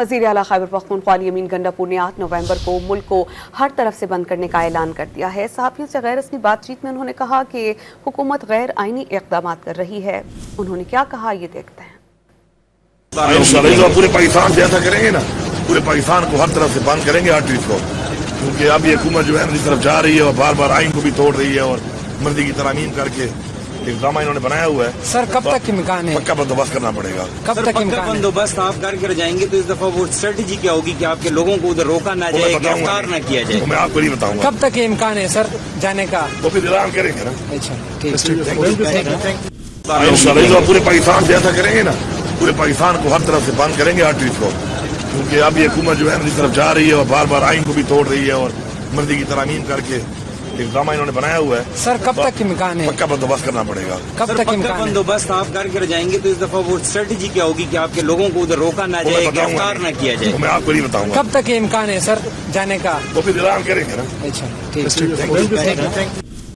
वज़ीर आला खैबर पख्तूनख्वा यमीन गंडापुर ने 8 नवंबर को मुल्क को हर तरफ से बंद करने का ऐलान कर दिया है। सहाफ़ियों से गैर रस्मी बातचीत में उन्होंने कहा कि हुकूमत गैर आईनी इक़दाम कर रही है। उन्होंने क्या कहा, ये देखते हैं। पूरे पाकिस्तान से ऐसा करेंगे ना, पूरे पाकिस्तान को हर तरफ से बंद करेंगे हर चीज को, क्योंकि अब ये हुकूमत जो है जिस तरफ जा रही है और बार बार आइन को भी तोड़ रही है और मर्जी की तरमीम करके इक़दाम इन्होंने बनाया हुआ है। सर कब तक इम्कान है? पक्का बंदोबस्त करना पड़ेगा। कब तक बंदोबस्त आप करके जाएंगे तो इस दफा वो स्ट्रेटेजी क्या होगी कि आपके लोगों को उधर रोका ना जाए, गिरफ्तार न किया जाए? मैं आपको नहीं बताऊंगा। कब तक इम्कान है सर जाने का? तो फिर ऐलान करेंगे ना। अच्छा पूरे पाकिस्तान से ऐसा करेंगे ना, पूरे पाकिस्तान को हर तरफ से बंद करेंगे हर चीज को, क्योंकि अब ये हुकूमत जो है जिस तरफ जा रही है और बार बार आइन को भी तोड़ रही है और मर्जी की तरमीम करके इक़दाम इन्होंने बनाया हुआ है। सर कब तक इम्कान है? पक्का बंदोबस्त करना पड़ेगा। कब तक बंदोबस्त आप करके जाएंगे तो इस दफा वो स्ट्रेटेजी क्या होगी कि आपके लोगों को उधर रोका ना जाए, गिरफ्तार न किया जाए? मैं आपको नहीं बताऊंगा। कब तक इम्कान है सर जाने का? तो फिर ऐलान करेंगे ना। अच्छा ठीक।